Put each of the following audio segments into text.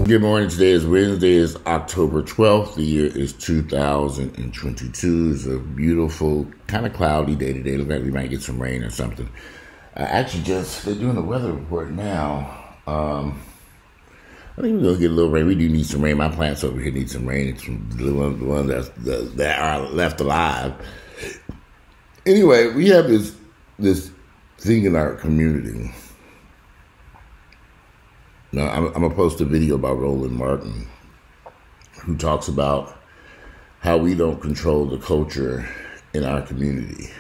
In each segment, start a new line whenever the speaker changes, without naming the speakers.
Good morning. Today is Wednesday. It's October 12th. The year is 2022. It's a beautiful, kind of cloudy day today. Looks like we might get some rain or something. They're doing the weather report now. I think we're going to get a little rain. We do need some rain. My plants over here need some rain. It's the ones that are left alive. Anyway, we have this thing in our community. Now, I'm going to post a video about Roland Martin, who talks about how we don't control the culture in our community.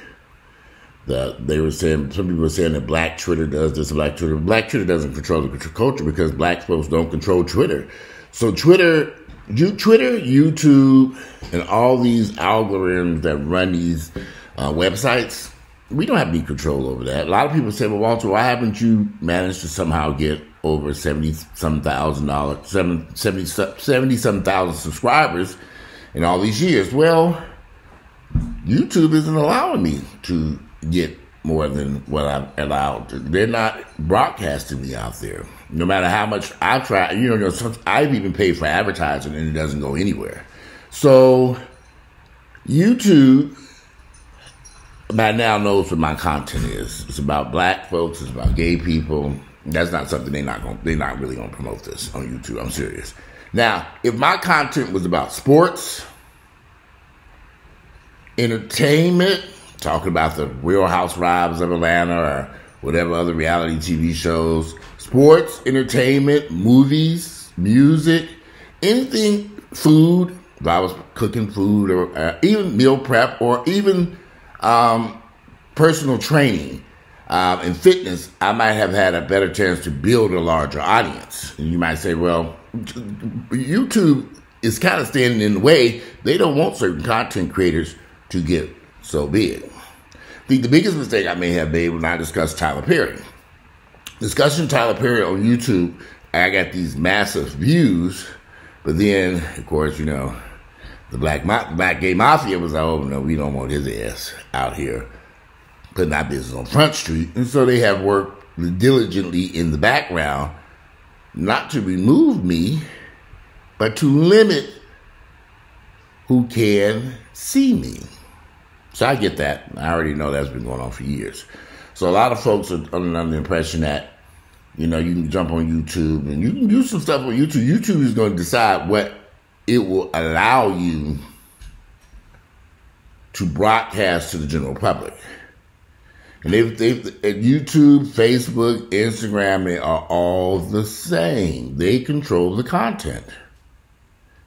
That they were saying, some people were saying that Black Twitter does this, Black Twitter doesn't control the culture because Black folks don't control Twitter. So Twitter, YouTube, and all these algorithms that run these websites, we don't have any control over that. A lot of people say, well, Walter, why haven't you managed to somehow get over 70-some thousand subscribers in all these years? Well, YouTube isn't allowing me to get more than what I'm allowed to. They're not broadcasting me out there. No matter how much I've tried, I've even paid for advertising and it doesn't go anywhere. So YouTube by now knows what my content is. It's about Black folks. It's about gay people. That's not something they're not really gonna promote this on YouTube. I'm serious. Now, if my content was about sports, entertainment, talking about the Real Housewives of Atlanta or whatever other reality TV shows, sports, entertainment, movies, music, anything, food, if I was cooking food or even meal prep or even personal training and fitness, I might have had a better chance to build a larger audience. And you might say, well, YouTube is kind of standing in the way. They don't want certain content creators to get so big. I think the biggest mistake I may have made when I discussed Tyler Perry. Discussing Tyler Perry on YouTube, I got these massive views, but then, of course, the Black Gay Mafia was like, oh, no, we don't want his ass out here putting our business on Front Street. And so they have worked diligently in the background not to remove me, but to limit who can see me. So I get that. I already know that's been going on for years. So a lot of folks are under the impression that, you can jump on YouTube and you can do some stuff on YouTube. YouTube is going to decide what it will allow you to broadcast to the general public. And YouTube, Facebook, Instagram, they are all the same. They control the content.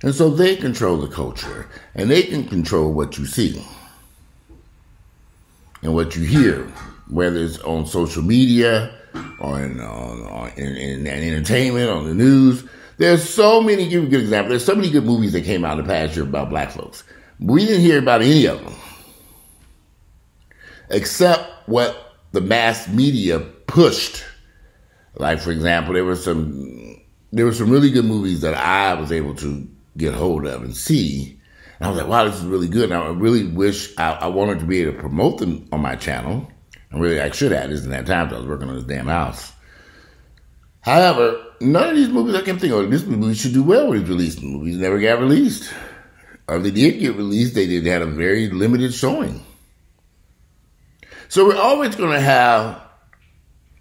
And so they control the culture. And they can control what you see and what you hear, whether it's on social media or in entertainment, on the news. There's so many, give you a good example, there's so many good movies that came out in the past year about Black folks. We didn't hear about any of them, except what the mass media pushed. Like, for example, there were some really good movies that I was able to get hold of and see. And I was like, wow, this is really good. And I really wish I wanted to be able to promote them on my channel. And really, I should have. This didn't have time because I was working on this damn house. However, none of these movies I can think of, this movie should do well when it's released. The movies never got released. Or if they did get released, they had a very limited showing. So we're always going to have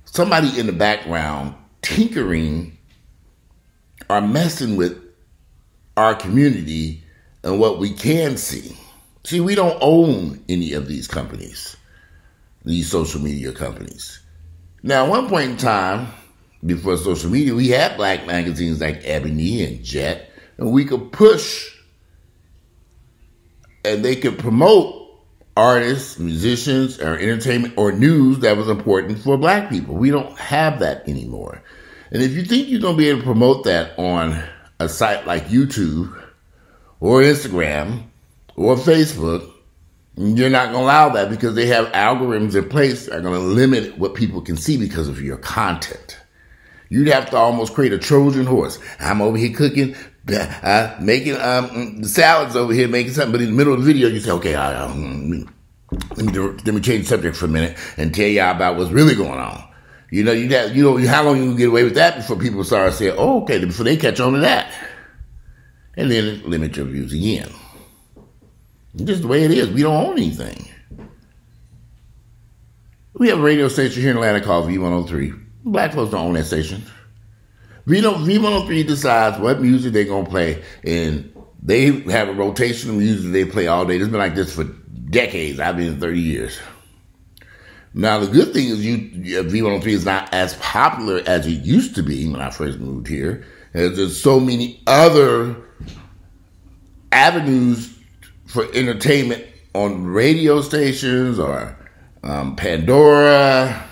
somebody in the background tinkering or messing with our community and what we can see. See, we don't own any of these companies, these social media companies. Now, at one point in time, before social media, we had Black magazines like Ebony and Jet, and we could push and they could promote artists, musicians, or entertainment or news that was important for Black people. We don't have that anymore. And if you think you're going to be able to promote that on a site like YouTube or Instagram or Facebook, you're not going to allow that because they have algorithms in place that are going to limit what people can see because of your content. You'd have to almost create a Trojan horse. I'm over here cooking, making salads over here, making something, but in the middle of the video, you say, okay, let me change the subject for a minute and tell y'all about what's really going on. You know, how long you can get away with that before people start saying, oh, okay, before they catch on to that. And then limit your views again. It's just the way it is. We don't own anything. We have a radio station here in Atlanta called V103. Black folks don't own that station. V103 decides what music they're going to play, and they have a rotation of music they play all day. It's been like this for decades. I've been in 30 years. Now, the good thing is V103 is not as popular as it used to be when I first moved here. There's so many other avenues for entertainment on radio stations or Pandora.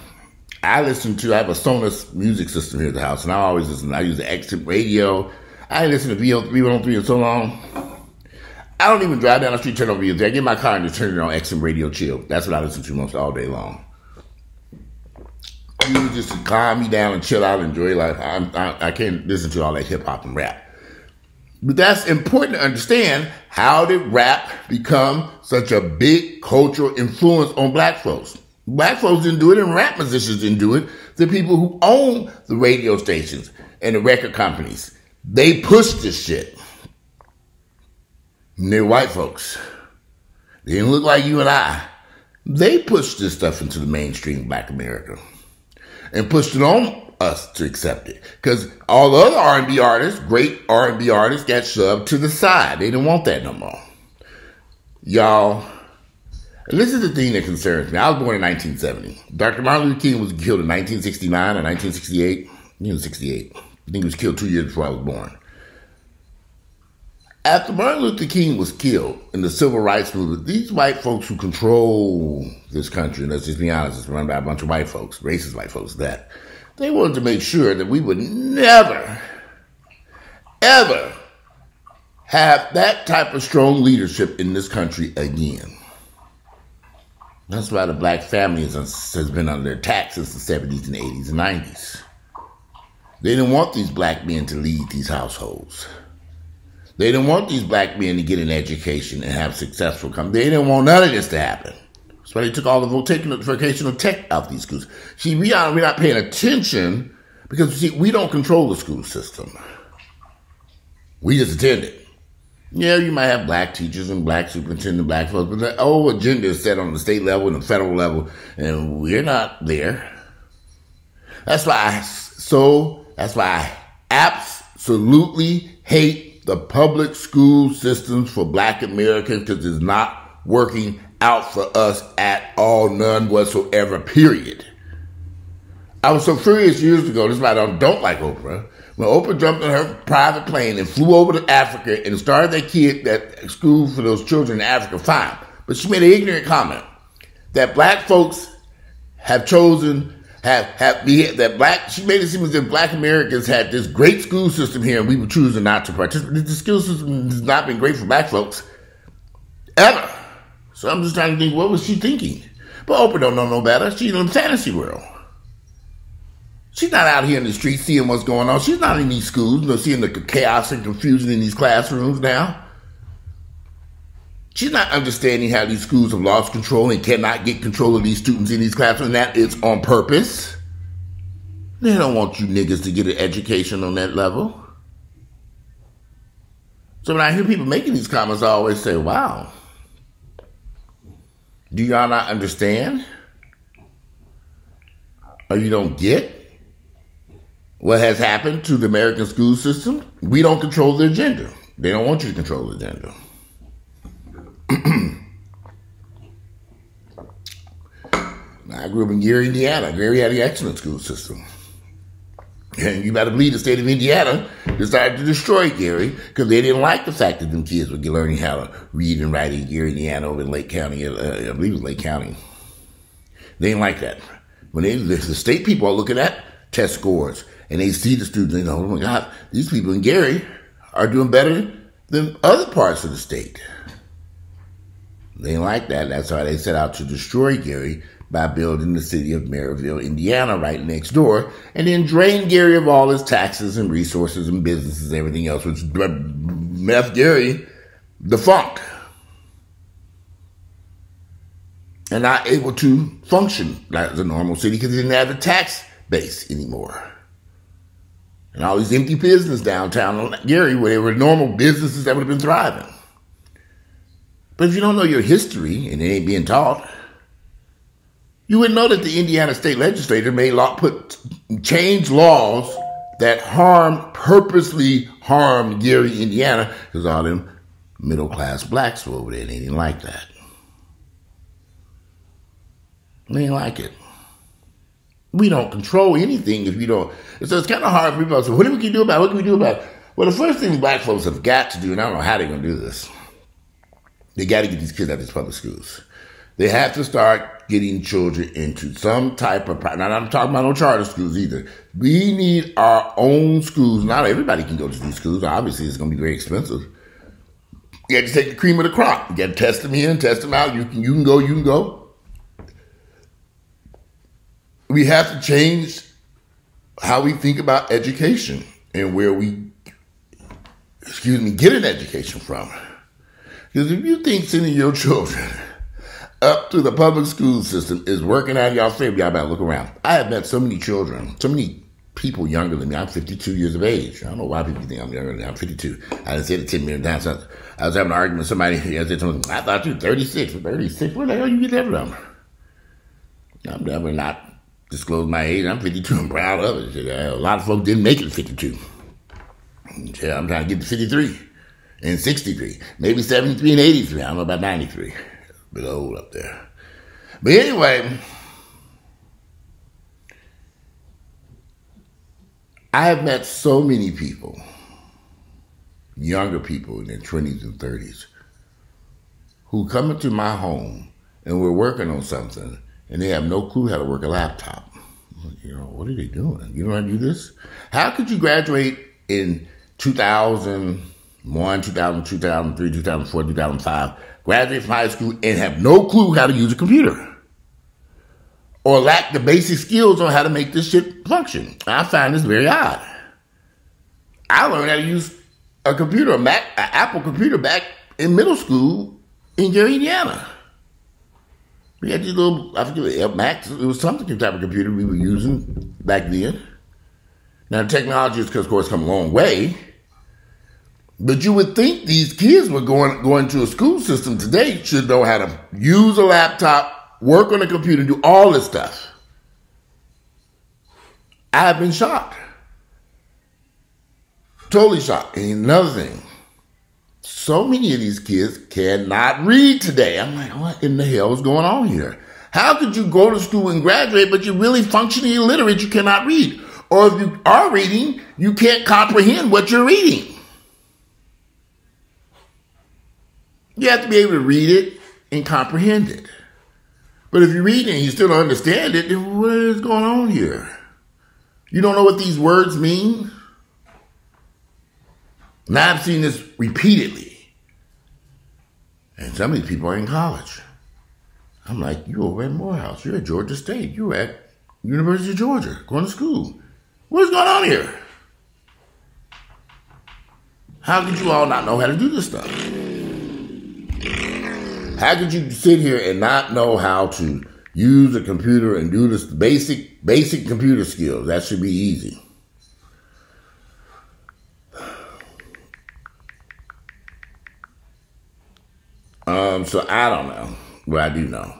I have a Sonos music system here at the house, and I always listen. I use the XM radio. I ain't listened to V103 in so long. I don't even drive down the street, turn on V103. I get in my car and just turn it on XM radio chill. That's what I listen to most all day long. Just to calm me down and chill out and enjoy life. I can't listen to all that hip hop and rap. But that's important to understand. How did rap become such a big cultural influence on black folks? Black folks didn't do it, and rap musicians didn't do it. The people who own the radio stations and the record companies, they pushed this shit. And they're white folks. They didn't look like you and I. They pushed this stuff into the mainstream black America and pushed it on us to accept it. Because all the other R&B artists, great R&B artists, got shoved to the side. They didn't want that no more. Y'all, and this is the thing that concerns me. I was born in 1970. Dr. Martin Luther King was killed in 1969 or 1968. He was 68. I think he was killed 2 years before I was born. After Martin Luther King was killed in the civil rights movement, these white folks who control this country, and let's just be honest, it's run by a bunch of white folks, racist white folks, that they wanted to make sure that we would never, ever have that type of strong leadership in this country again. That's why the black family has been under attack since the 70s and 80s and 90s. They didn't want these black men to lead these households. They didn't want these black men to get an education and have successful companies. They didn't want none of this to happen. That's why they took all the vocational tech out of these schools. See, we're not paying attention because, see, we don't control the school system. We just attend it. Yeah, you might have black teachers and black superintendents, black folks, but the whole agenda is set on the state level and the federal level, and we're not there. That's why I absolutely hate the public school systems for black Americans, because it's not working out for us at all, none whatsoever, period. I was so furious years ago, this is why I don't like Oprah, when Oprah jumped on her private plane and flew over to Africa and started that school for those children in Africa, fine. But she made an ignorant comment that black folks have chosen, she made it seem as if black Americans had this great school system here and we were choosing not to participate. The school system has not been great for black folks, ever. So I'm just trying to think, what was she thinking? But Oprah don't know no better. She's in the fantasy world. She's not out here in the streets seeing what's going on. She's not in these schools, seeing the chaos and confusion in these classrooms now. She's not understanding how these schools have lost control and cannot get control of these students in these classrooms, and that is on purpose. They don't want you niggas to get an education on that level. So when I hear people making these comments, I always say, wow, do y'all not understand? Or you don't get what has happened to the American school system? We don't control the agenda. They don't want you to control the agenda. I grew up in Gary, Indiana. Gary had an excellent school system. And you better believe the state of Indiana decided to destroy Gary because they didn't like the fact that them kids were learning how to read and write in Gary, Indiana, over in Lake County. I believe it was Lake County. They didn't like that. When the state people are looking at test scores and they see the students, they know, oh my God, these people in Gary are doing better than other parts of the state. They didn't like that. That's why they set out to destroy Gary by building the city of Maryville, Indiana, right next door, and then drain Gary of all his taxes and resources and businesses and everything else, which left Gary defunct and not able to function like a normal city because he didn't have the tax base anymore. And all these empty businesses downtown Gary, where there were normal businesses that would have been thriving. But if you don't know your history and it ain't being taught, you wouldn't know that the Indiana state legislature changed laws that purposely harmed Gary, Indiana, because all them middle-class blacks were over there and they didn't like that. They didn't like it. We don't control anything if you don't. So it's kind of hard for people to say, what can we do about it? What can we do about it? Well, the first thing black folks have got to do, and I don't know how they're going to do this, they got to get these kids out of these public schools. They have to start getting children into some type of, now I'm talking about no charter schools either. We need our own schools. Not everybody can go to these schools. Obviously, it's going to be very expensive. You have to take the cream of the crop. You got to test them in, test them out. You can go. We have to change how we think about education and where we, get an education from. Because if you think sending your children up to the public school system is working out in y'all's favor, y'all better look around. I have met so many children, so many people younger than me. I'm 52 years of age. I don't know why people think I'm younger than me. I'm 52. I done said it 10 million times. I was having an argument with somebody. I said to him, I thought you were 36. 36? Where the hell you get that from? I'm never not disclose my age. I'm 52. I'm proud of it. A lot of folks didn't make it 52. I'm trying to get to 53 and 63. Maybe 73 and 83. I don't know about 93. A bit old up there. But anyway, I have met so many people, younger people in their 20s and 30s, who come into my home and we're working on something and they have no clue how to work a laptop. What are they doing? You know how to do this? How could you graduate in 2001, 2002, 2003, 2004, 2005, graduate from high school and have no clue how to use a computer? Or lack the basic skills on how to make this shit function? I find this very odd. I learned how to use a computer, an Apple computer, back in middle school in Gary, Indiana. We had these little, I forget, Macs. It was something type of computer we were using back then. Now, the technology has, of course, come a long way. But you would think these kids were going to a school system today should know how to use a laptop, work on a computer, do all this stuff. I've been shocked. Totally shocked. And another thing, so many of these kids cannot read today. I'm like, what in the hell is going on here? How could you go to school and graduate, but you're really functionally illiterate, you cannot read? Or if you are reading, you can't comprehend what you're reading. You have to be able to read it and comprehend it. But if you read it and you still don't understand it, then what is going on here? You don't know what these words mean? Now I've seen this repeatedly. And some of these people are in college. I'm like, you over at Morehouse. You're at Georgia State. You're at University of Georgia, going to school. What's going on here? How could you all not know how to do this stuff? How could you sit here and not know how to use a computer and do this basic computer skills? That should be easy. So I don't know, but I do know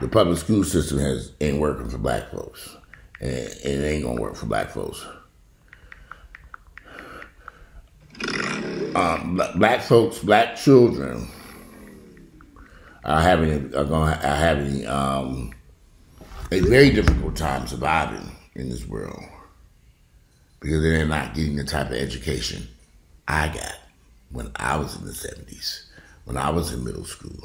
the public school system ain't working for black folks, and it ain't gonna work for black folks. Black folks, black children are having a very difficult time surviving in this world because they're not getting the type of education I got when I was in the 70s. When I was in middle school,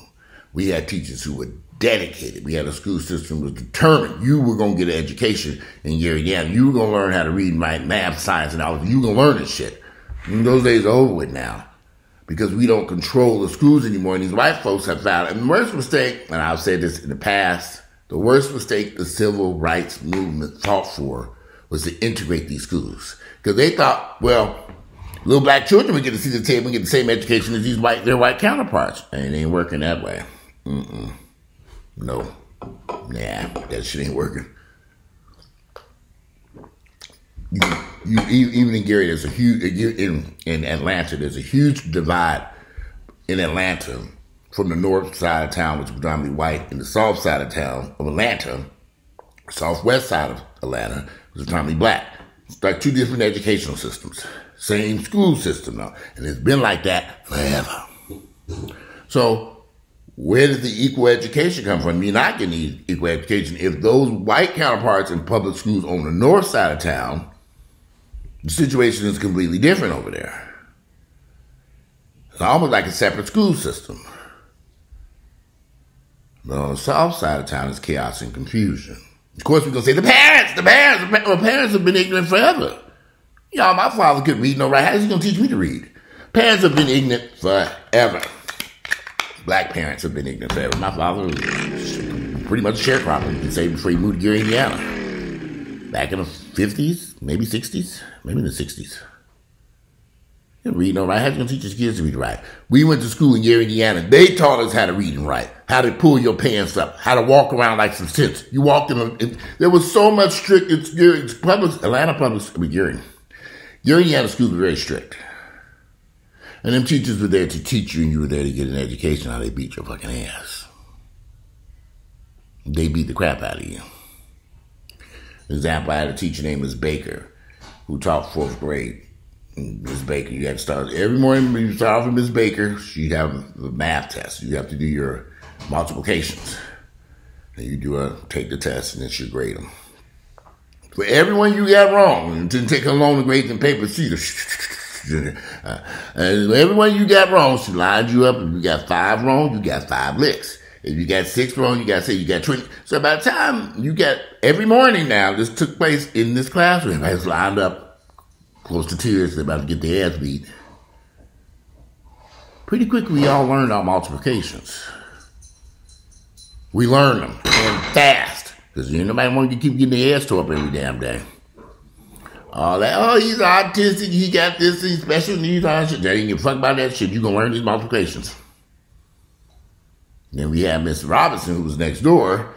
we had teachers who were dedicated. We had a school system that was determined you were going to get an education in Gary, Indiana. You were going to learn how to read, write, math, science, and all. You were going to learn this shit. And those days are over with now because we don't control the schools anymore. And these white folks have found, and the worst mistake, and I've said this in the past, the worst mistake the civil rights movement fought for was to integrate these schools. Because they thought, well, little black children would get to see the table and get the same education as their white counterparts. And it ain't working that way. No. Nah, that shit ain't working. even in Gary, there's a huge in Atlanta. There's a huge divide in Atlanta from the north side of town, which is predominantly white, and the south side of town of Atlanta, southwest side of Atlanta, which is predominantly black. It's like two different educational systems, same school system though, and it's been like that forever. So where does the equal education come from? You're not getting equal education if those white counterparts in public schools on the north side of town, the situation is completely different over there. It's almost like a separate school system. But on the south side of town is chaos and confusion. Of course, we're going to say, the parents have been ignorant forever. Y'all, my father couldn't read no write. How's he going to teach me to read? Parents have been ignorant forever. Black parents have been ignorant forever. My father was pretty much a sharecropper, you can say, before he moved to Gary, Indiana. Back in the 50s, maybe 60s, maybe in the 60s. He didn't read no write. How's he going to teach his kids to read and write? We went to school in Gary, Indiana. They taught us how to read and write, how to pull your pants up, how to walk around like some sense. You walked in, there was so much strict, Gary, Indiana schools were very strict. And them teachers were there to teach you, and you were there to get an education. How they beat your fucking ass. They beat the crap out of you. For example, I had a teacher named Ms. Baker who taught 4th grade. Ms. Baker, you had to start every morning when you start off with Ms. Baker, she'd have the math test. You have to do your multiplications. And you take the test, and then she'd grade them. For everyone you got wrong, it didn't take her long to grade them papers. She and everyone you got wrong, she lined you up. If you got 5 wrong, you got 5 licks. If you got 6 wrong, you got 20. So by the time you got every morning now, this took place in this classroom. I was lined up close to tears. They're about to get their ass beat. Pretty quickly, we all learned our multiplications. We learned them and fast because nobody want to keep getting their ass tore up every damn day. All that, oh, he's autistic, he got this, he's special needs, all that shit. They didn't give a fuck about that shit. You're going to learn these multiplications. Then we had Miss Robinson, who was next door,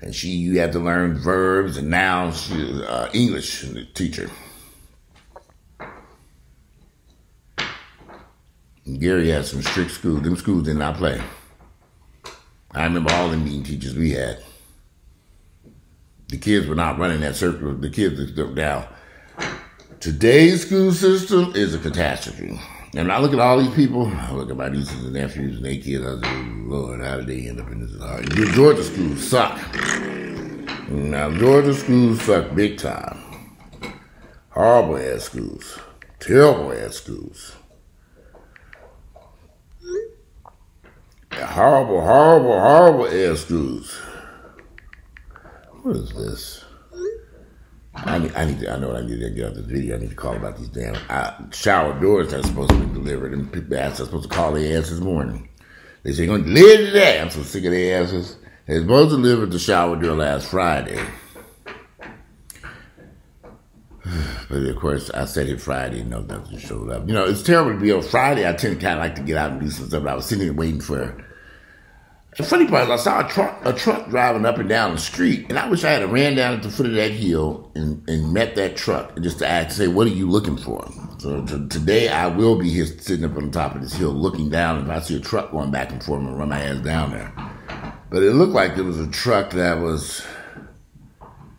and you had to learn verbs and nouns. She was an English teacher. And Gary had some strict schools. Them schools did not play. I remember all the mean teachers we had. The kids were not running that circle. The kids were down. Today's school system is a catastrophe. And I look at all these people, I look at my nieces and nephews and their kids, I say, Lord, how did they end up in this? Georgia schools suck. Now, Georgia schools suck big time. Horrible ass schools. Terrible ass schools. Horrible, horrible, horrible ass schools. What is this? I know what I need to get out of this video. I need to call about these damn shower doors that's supposed to be delivered. And people are supposed to call their ass this morning. They say, you're going to deliver today. I'm so sick of their asses. They're supposed to deliver the shower door last Friday. But of course, I said it Friday and no nothing showed up. You know, it's terrible to be on Friday. I tend to kind of like to get out and do some stuff. But I was sitting there waiting for... The funny part is I saw a truck driving up and down the street, and I wish I had ran down at the foot of that hill and met that truck and just to say, what are you looking for? So today I will be here sitting up on the top of this hill looking down. If I see a truck going back and forth, I'm going to run my ass down there. But it looked like there was a truck that was,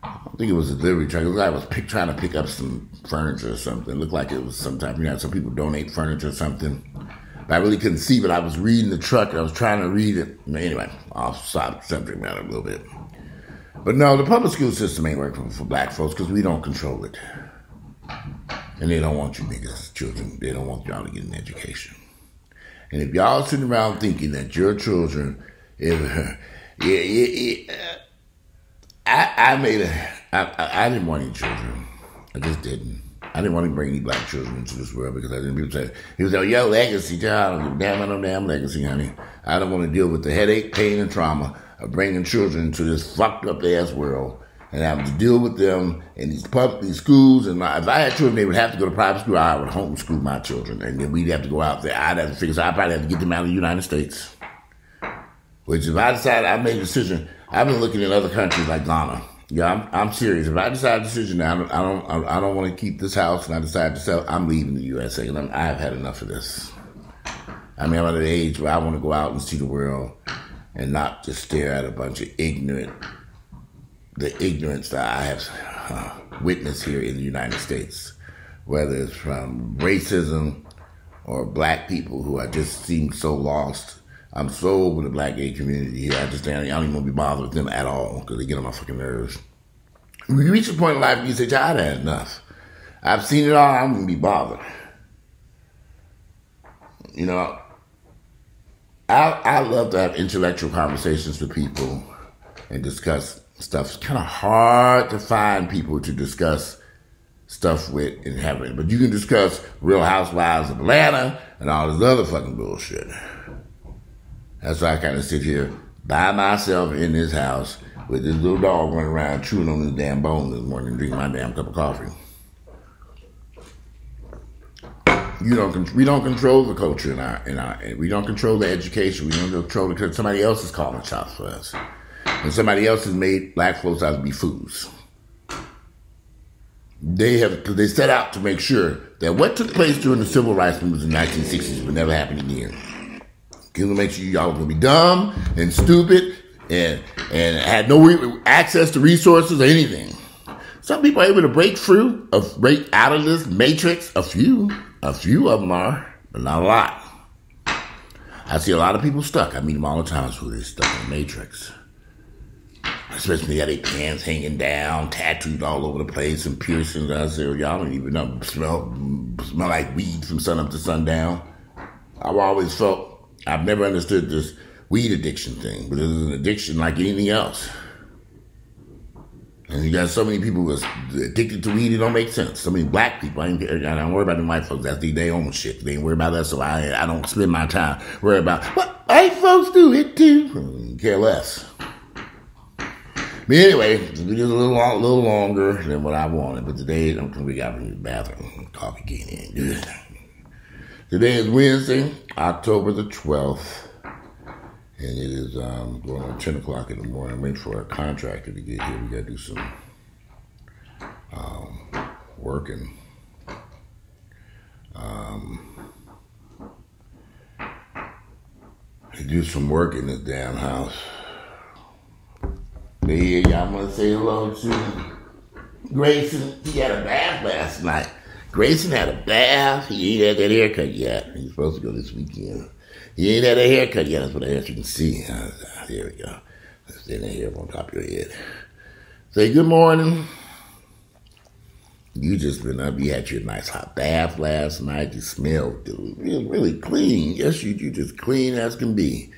I don't think it was a delivery truck. It looked like I was trying to pick up some furniture or something. It looked like it was some type, some people donate furniture or something. I really couldn't see, but I was reading the truck. I was trying to read it. Anyway, I'll stop subject matter a little bit. But no, the public school system ain't working for black folks because we don't control it. And they don't want you niggas, children. They don't want y'all to get an education. And if y'all sitting around thinking that your children, I didn't want any children. I just didn't. I didn't want to bring any black children into this world because I didn't people say, he was like, yo, legacy, child. I don't give a damn about no damn legacy, honey. I don't want to deal with the headache, pain, and trauma of bringing children into this fucked up ass world and having to deal with them in these schools. And if I had children, they would have to go to private school. I would homeschool my children. And then we'd have to go out there. I'd have to figure, so I'd probably have to get them out of the United States. Which if I decided, I made a decision. I've been looking at other countries like Ghana. Yeah, I'm serious. If I decide to decision now, I don't want to keep this house, and I decide to sell, I'm leaving the USA, and I've had enough of this. I mean, I'm at an age where I want to go out and see the world, and not just stare at a bunch of the ignorance that I have witnessed here in the United States, whether it's from racism or black people who I just seem so lost. I'm so over the black gay community here. I don't even want to be bothered with them at all because they get on my fucking nerves. When you reach a point in life where you say, I've had enough. I've seen it all. I'm going to be bothered. You know, I love to have intellectual conversations with people and discuss stuff. It's kind of hard to find people to discuss stuff with in heaven. But you can discuss Real Housewives of Atlanta and all this other fucking bullshit. That's why I kind of sit here by myself in this house with this little dog running around chewing on his damn bone this morning and drinking my damn cup of coffee. We don't control the culture we don't control the education. We don't control it because somebody else is calling shots for us. And somebody else has made black folks out to be fools. They set out to make sure that what took place during the civil rights movement in the 1960s would never happen again. Because to make sure y'all were going to be dumb and stupid and had no access to resources or anything. Some people are able to break out of this matrix. A few of them are, but not a lot. I see a lot of people stuck. I meet them all the time who they're stuck in the matrix. Especially when they got their pants hanging down, tattoos all over the place, and piercings. I say, y'all don't even know, smell like weed from sun up to sundown. I've never understood this weed addiction thing, but it's an addiction like anything else. And you got so many people who are addicted to weed, it don't make sense. So many black people, I don't worry about the white folks. That's their own shit. They ain't worry about that, so I don't spend my time worrying about what white folks do it too. Care less. But anyway, it's a little longer than what I wanted. But today, I'm going to be out in the bathroom. Coffee getting in. Good. Today is Wednesday, October the 12th. And it is going on 10 o'clock in the morning. I'm waiting for a contractor to get here. We got to do some working. Do some work in this damn house. But here, y'all want to say hello to Grayson. He had a bath last night. Grayson had a bath. He ain't had that haircut yet. He's supposed to go this weekend. He ain't had a haircut yet. That's what I asked you can see. There we go. Stand that hair on top of your head. Say good morning. You just been up. You had your nice hot bath last night. You smelled really clean. Yes, you just clean as can be.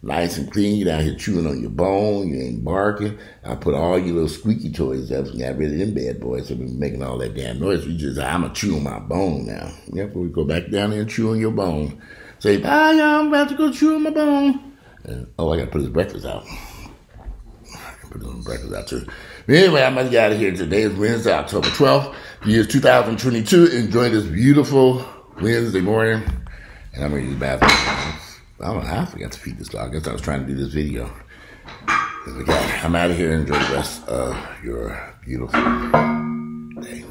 Nice and clean. You down here chewing on your bone. You ain't barking. I put all your little squeaky toys up and got rid of them bad boys. So been making all that damn noise. I'm going to chew on my bone now. Yep, we go back down there and chew on your bone. Say, bye, y'all. I'm about to go chew on my bone. And, I got to put his breakfast out. I can put his breakfast out, too. But anyway, I'm going to get out of here. Today is Wednesday, October 12th, the year 2022. Enjoy this beautiful Wednesday morning. And I'm going to use the bathroom. I don't know how I forgot to feed this dog. I guess I was trying to do this video. I'm out of here. Enjoy the rest of your beautiful day.